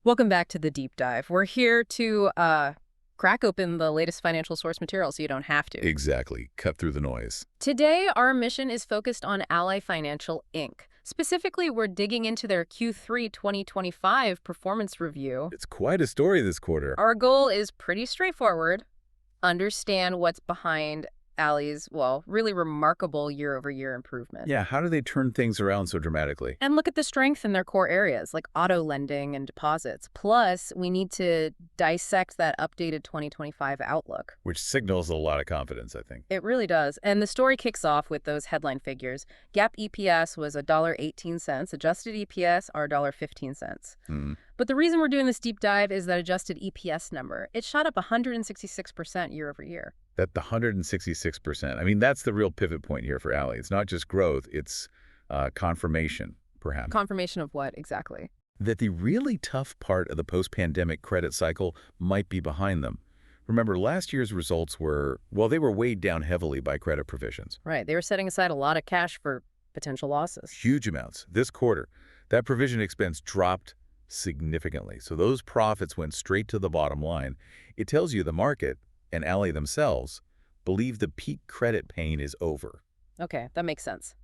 Welcome back to the deep dive. We're here to crack open the latest financial source material so you don't have to. Exactly. Cut through the noise. Today, our mission is focused on Ally Financial, Inc. Specifically, we're digging into their Q3 2025 performance review. It's quite a story this quarter. Our goal is pretty straightforward. Understand what's behind Ally's, well, really remarkable year-over-year improvement. Yeah, how do they turn things around so dramatically? And look at the strength in their core areas, like auto lending and deposits. Plus, we need to dissect that updated 2025 outlook. Which signals a lot of confidence, I think. It really does. And the story kicks off with those headline figures. GAAP EPS was $1.18. Adjusted EPS are $1.15. But the reason we're doing this deep dive is that adjusted EPS number. It shot up 166% year over year. That the 166%. I mean, that's the real pivot point here for Ally. It's not just growth, it's confirmation, perhaps. Confirmation of what exactly? That the really tough part of the post-pandemic credit cycle might be behind them. Remember, last year's results were, well, they were weighed down heavily by credit provisions. Right. They were setting aside a lot of cash for potential losses. Huge amounts. This quarter, that provision expense dropped significantly. So those profits went straight to the bottom line. It tells you the market and Ally themselves believe the peak credit pain is over. Okay, that makes sense.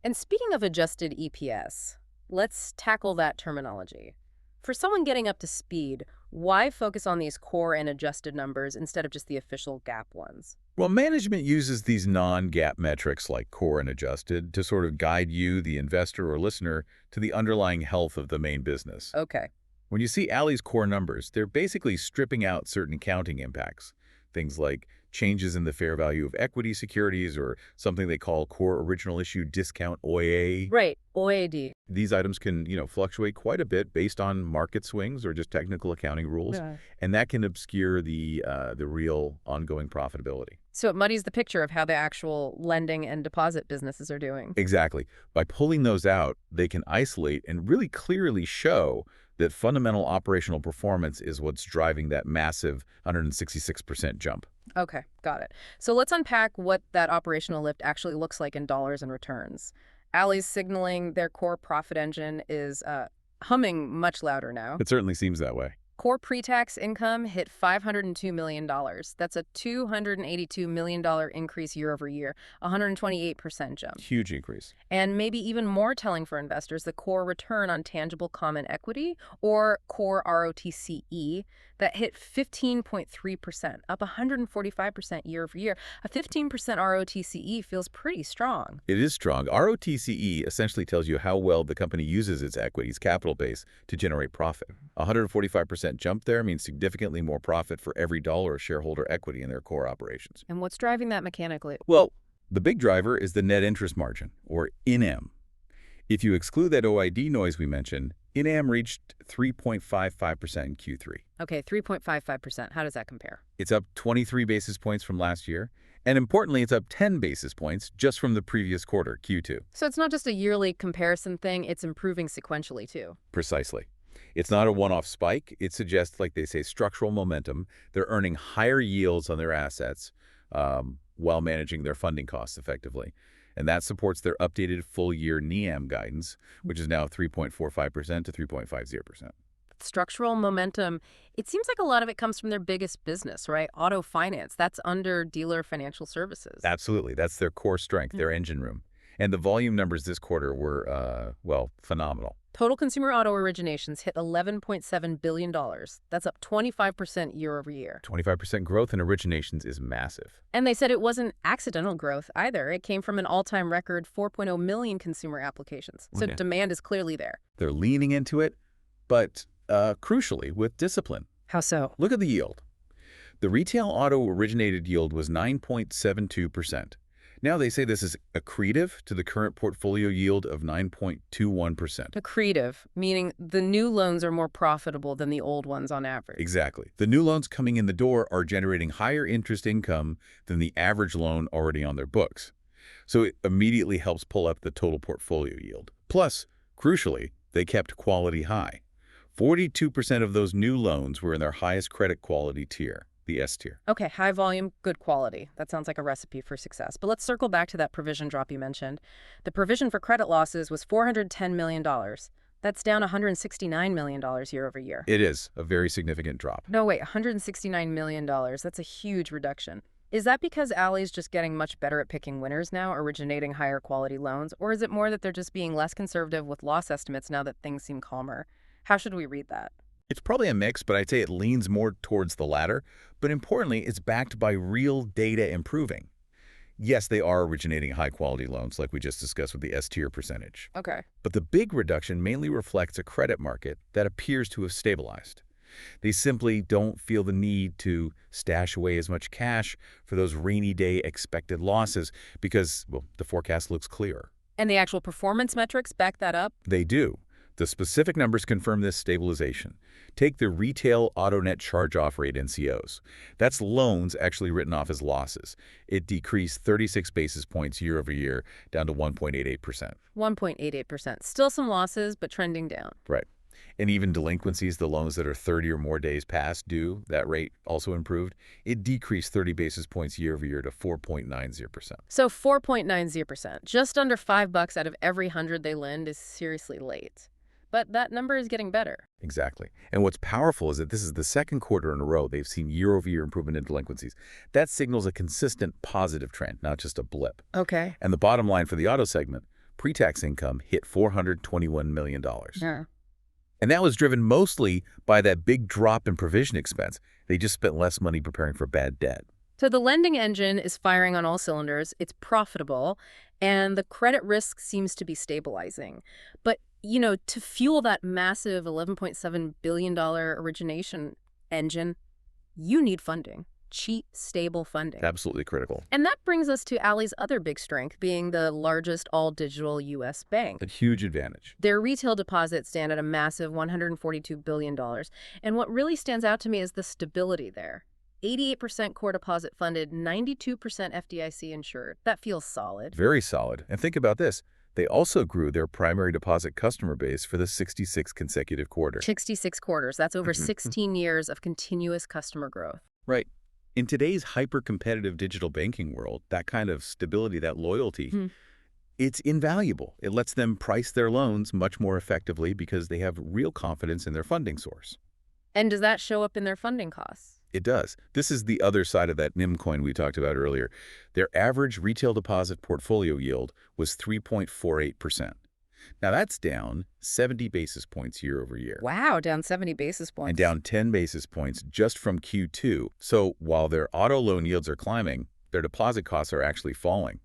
And speaking of adjusted EPS, let's tackle that terminology. For someone getting up to speed, why focus on these core and adjusted numbers instead of just the official GAAP ones? Well, management uses these non-GAAP metrics like core and adjusted to sort of guide you, the investor or listener, to the underlying health of the main business. Okay. When you see Ally's core numbers, they're basically stripping out certain accounting impacts. Things like changes in the fair value of equity securities or something they call core original issue discount, OIA. Right, OID. These items can, fluctuate quite a bit based on market swings or just technical accounting rules, and that can obscure the real ongoing profitability. So it muddies the picture of how the actual lending and deposit businesses are doing. Exactly. By pulling those out, they can isolate and really clearly show that fundamental operational performance is what's driving that massive 166% jump. Okay, got it. So let's unpack what that operational lift actually looks like in dollars and returns. Ally's signaling their core profit engine is humming much louder now. It certainly seems that way. Core pre-tax income hit $502 million. That's a $282 million increase year over year, 128% jump. Huge increase. And maybe even more telling for investors, the core return on tangible common equity, or core ROTCE, that hit 15.3%, up 145% year over year. A 15% ROTCE feels pretty strong. It is strong. ROTCE essentially tells you how well the company uses its equity's capital base to generate profit. 145% jump there means significantly more profit for every dollar of shareholder equity in their core operations. And what's driving that mechanically? Well, the big driver is the net interest margin, or NIM. If you exclude that OID noise we mentioned, NIM reached 3.55% in Q3. Okay, 3.55%. How does that compare? It's up 23 basis points from last year. And importantly, it's up 10 basis points just from the previous quarter, Q2. So it's not just a yearly comparison thing, it's improving sequentially too. Precisely. It's not a one-off spike. It suggests, like they say, structural momentum. They're earning higher yields on their assets while managing their funding costs effectively. And that supports their updated full-year NIM guidance, which is now 3.45% to 3.50%. Structural momentum, it seems like a lot of it comes from their biggest business, right? Auto finance. That's under dealer financial services. Absolutely. That's their core strength, their engine room. And the volume numbers this quarter were, phenomenal. Total consumer auto originations hit $11.7 billion. That's up 25% year over year. 25% growth in originations is massive. And they said it wasn't accidental growth either. It came from an all-time record 4.0 million consumer applications. So demand is clearly there. They're leaning into it, but crucially, with discipline. How so? Look at the yield. The retail auto originated yield was 9.72%. Now they say this is accretive to the current portfolio yield of 9.21%. Accretive, meaning the new loans are more profitable than the old ones on average. Exactly. The new loans coming in the door are generating higher interest income than the average loan already on their books. So it immediately helps pull up the total portfolio yield. Plus, crucially, they kept quality high. 42% of those new loans were in their highest credit quality tier, the S tier. Okay, high volume, good quality. That sounds like a recipe for success. But let's circle back to that provision drop you mentioned. The provision for credit losses was $410 million. That's down $169 million year over year. It is a very significant drop. No, wait, $169 million. That's a huge reduction. Is that because Ally's just getting much better at picking winners now, originating higher quality loans, or is it more that they're just being less conservative with loss estimates now that things seem calmer? How should we read that? It's probably a mix, but I'd say it leans more towards the latter. But importantly, it's backed by real data improving. Yes, they are originating high-quality loans like we just discussed with the S-tier percentage. Okay. But the big reduction mainly reflects a credit market that appears to have stabilized. They simply don't feel the need to stash away as much cash for those rainy day expected losses because, well, the forecast looks clearer. And the actual performance metrics back that up? They do. The specific numbers confirm this stabilization. Take the retail auto net charge-off rate NCOs. That's loans actually written off as losses. It decreased 36 basis points year over year down to 1.88%. 1.88%. Still some losses, but trending down. Right. And even delinquencies, the loans that are 30 or more days past due, that rate also improved. It decreased 30 basis points year over year to 4.90%. So 4.90%, just under $5 out of every 100 they lend is seriously late. But that number is getting better. Exactly. And what's powerful is that this is the second quarter in a row they've seen year-over-year improvement in delinquencies. That signals a consistent positive trend, not just a blip. Okay. And the bottom line for the auto segment, pre-tax income hit $421 million. Yeah. And that was driven mostly by that big drop in provision expense. They just spent less money preparing for bad debt. So the lending engine is firing on all cylinders, it's profitable, and the credit risk seems to be stabilizing. But, to fuel that massive $11.7 billion origination engine, you need funding. Cheap, stable funding. Absolutely critical. And that brings us to Ally's other big strength, being the largest all-digital U.S. bank. A huge advantage. Their retail deposits stand at a massive $142 billion. And what really stands out to me is the stability there. 88% core deposit funded, 92% FDIC insured. That feels solid. Very solid. And think about this. They also grew their primary deposit customer base for the 66th consecutive quarter. 66 quarters. That's over 16 years of continuous customer growth. Right. In today's hyper-competitive digital banking world, that kind of stability, that loyalty, it's invaluable. It lets them price their loans much more effectively because they have real confidence in their funding source. And does that show up in their funding costs? It does. This is the other side of that NIM coin we talked about earlier. Their average retail deposit portfolio yield was 3.48%. Now that's down 70 basis points year over year. Wow, down 70 basis points. And down 10 basis points just from Q2. So while their auto loan yields are climbing, their deposit costs are actually falling.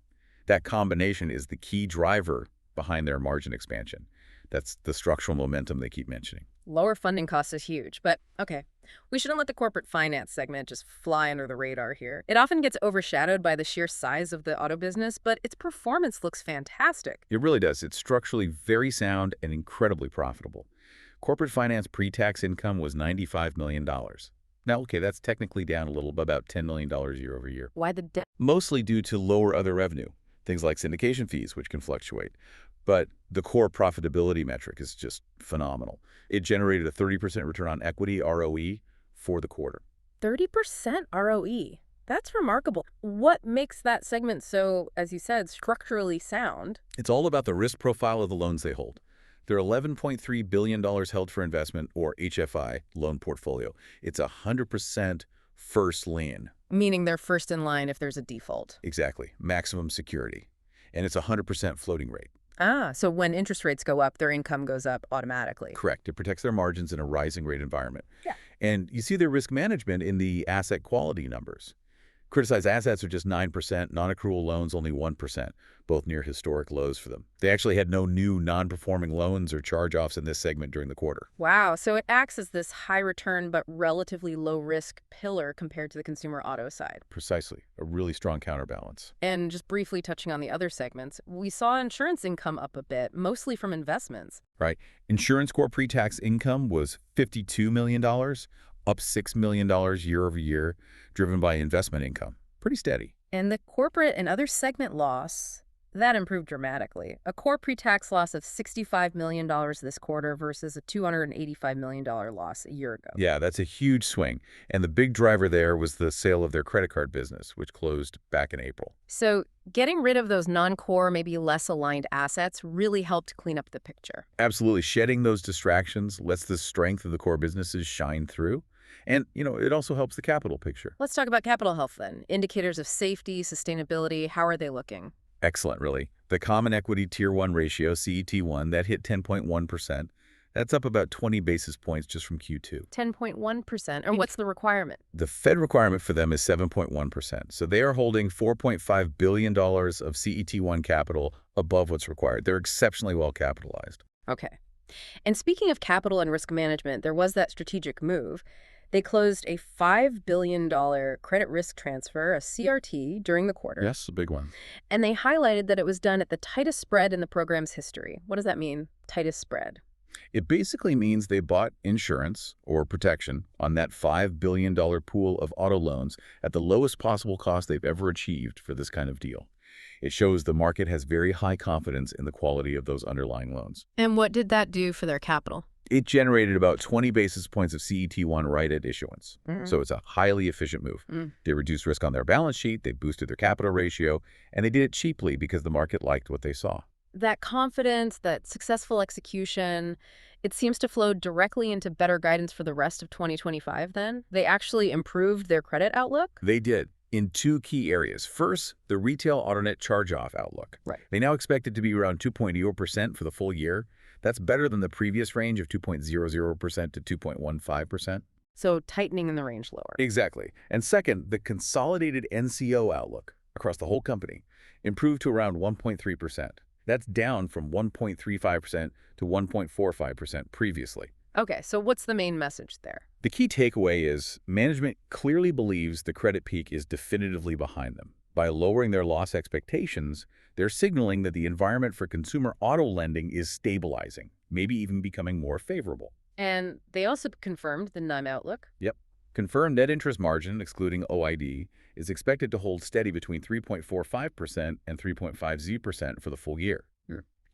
That combination is the key driver behind their margin expansion. That's the structural momentum they keep mentioning. Lower funding costs is huge, but okay. We shouldn't let the corporate finance segment just fly under the radar here. It often gets overshadowed by the sheer size of the auto business, but its performance looks fantastic. It really does. It's structurally very sound and incredibly profitable. Corporate finance pre-tax income was $95 million. Now, okay, that's technically down a little, about $10 million year over year. Why the debt? Mostly due to lower other revenue, things like syndication fees, which can fluctuate. But the core profitability metric is just phenomenal. It generated a 30% return on equity, ROE, for the quarter. 30% ROE. That's remarkable. What makes that segment so, as you said, structurally sound? It's all about the risk profile of the loans they hold. Their $11.3 billion held for investment, or HFI, loan portfolio. It's 100% first lien. Meaning they're first in line if there's a default. Exactly. Maximum security. And it's 100% floating rate. Ah, so when interest rates go up, their income goes up automatically. Correct. It protects their margins in a rising rate environment. Yeah. And you see their risk management in the asset quality numbers. Criticized assets are just 9%, non-accrual loans only 1%, both near historic lows for them. They actually had no new non-performing loans or charge-offs in this segment during the quarter. Wow, so it acts as this high return but relatively low risk pillar compared to the consumer auto side. Precisely. A really strong counterbalance. And just briefly touching on the other segments, we saw insurance income up a bit, mostly from investments. Right. Insurance core pre-tax income was $52 million, up $6 million year over year, driven by investment income. Pretty steady. And the corporate and other segment loss, That improved dramatically. A core pre-tax loss of $65 million this quarter versus a $285 million loss a year ago. Yeah, that's a huge swing. And the big driver there was the sale of their credit card business, which closed back in April. So getting rid of those non-core, maybe less aligned assets really helped clean up the picture. Absolutely. Shedding those distractions lets the strength of the core businesses shine through. And, it also helps the capital picture. Let's talk about capital health then. Indicators of safety, sustainability, how are they looking? Excellent, really. The Common Equity Tier 1 ratio, CET1, that hit 10.1%. That's up about 20 basis points just from Q2. 10.1%. And what's the requirement? The Fed requirement for them is 7.1%. So they are holding $4.5 billion of CET1 capital above what's required. They're exceptionally well capitalized. Okay. And speaking of capital and risk management, there was that strategic move. They closed a $5 billion credit risk transfer, a CRT, during the quarter. Yes, a big one. And they highlighted that it was done at the tightest spread in the program's history. What does that mean, tightest spread? It basically means they bought insurance or protection on that $5 billion pool of auto loans at the lowest possible cost they've ever achieved for this kind of deal. It shows the market has very high confidence in the quality of those underlying loans. And what did that do for their capital? It generated about 20 basis points of CET1 right at issuance. So it's a highly efficient move. They reduced risk on their balance sheet, they boosted their capital ratio, and they did it cheaply because the market liked what they saw. That confidence, that successful execution, it seems to flow directly into better guidance for the rest of 2025 then? They actually improved their credit outlook? They did, in two key areas. First, the retail auto net charge-off outlook. Right. They now expect it to be around 2.0% for the full year. That's better than the previous range of 2.00% to 2.15%. So tightening the range lower. Exactly. And second, the consolidated NCO outlook across the whole company improved to around 1.3%. That's down from 1.35% to 1.45% previously. Okay, so what's the main message there? The key takeaway is management clearly believes the credit peak is definitively behind them. By lowering their loss expectations, they're signaling that the environment for consumer auto lending is stabilizing, maybe even becoming more favorable. And they also confirmed the NIM outlook. Yep. Confirmed net interest margin, excluding OID, is expected to hold steady between 3.45% and 3.50% for the full year.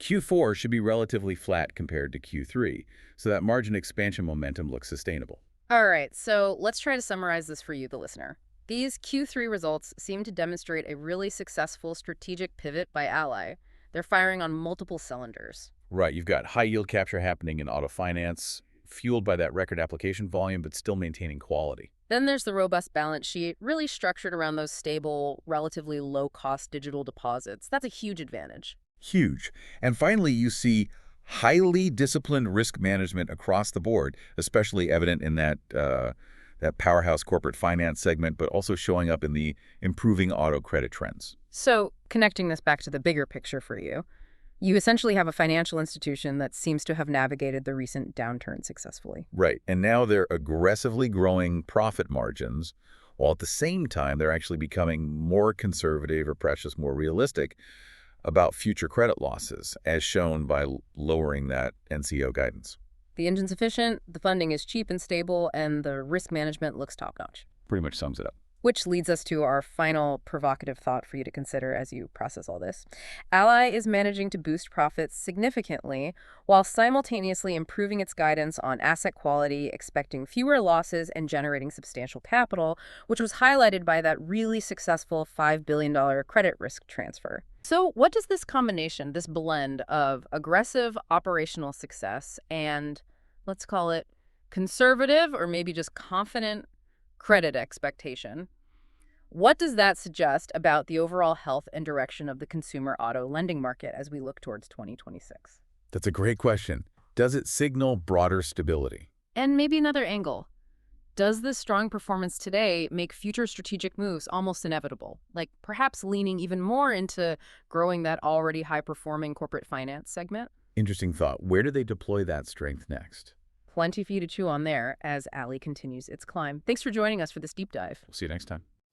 Q4 should be relatively flat compared to Q3, so that margin expansion momentum looks sustainable. All right, so let's try to summarize this for you, the listener. These Q3 results seem to demonstrate a really successful strategic pivot by Ally. They're firing on multiple cylinders. Right, you've got high yield capture happening in auto finance, fueled by that record application volume, but still maintaining quality. Then there's the robust balance sheet, really structured around those stable, relatively low-cost digital deposits. That's a huge advantage. Huge. And finally, you see highly disciplined risk management across the board, especially evident in that powerhouse corporate finance segment, but also showing up in the improving auto credit trends. So connecting this back to the bigger picture for you, you essentially have a financial institution that seems to have navigated the recent downturn successfully. Right. And now they're aggressively growing profit margins, while at the same time they're actually becoming more conservative or perhaps more realistic about future credit losses, as shown by lowering that NCO guidance. The engine's efficient, the funding is cheap and stable, and the risk management looks top-notch. Pretty much sums it up. Which leads us to our final provocative thought for you to consider as you process all this. Ally is managing to boost profits significantly while simultaneously improving its guidance on asset quality, expecting fewer losses, and generating substantial capital, which was highlighted by that really successful $5 billion credit risk transfer. So what does this combination, this blend of aggressive operational success and, let's call it, conservative or maybe just confident credit expectation, what does that suggest about the overall health and direction of the consumer auto lending market as we look towards 2026? That's a great question. Does it signal broader stability? And maybe another angle. Does this strong performance today make future strategic moves almost inevitable, like perhaps leaning even more into growing that already high-performing corporate finance segment? Interesting thought. Where do they deploy that strength next? Plenty for you to chew on there as Ally continues its climb. Thanks for joining us for this deep dive. We'll see you next time.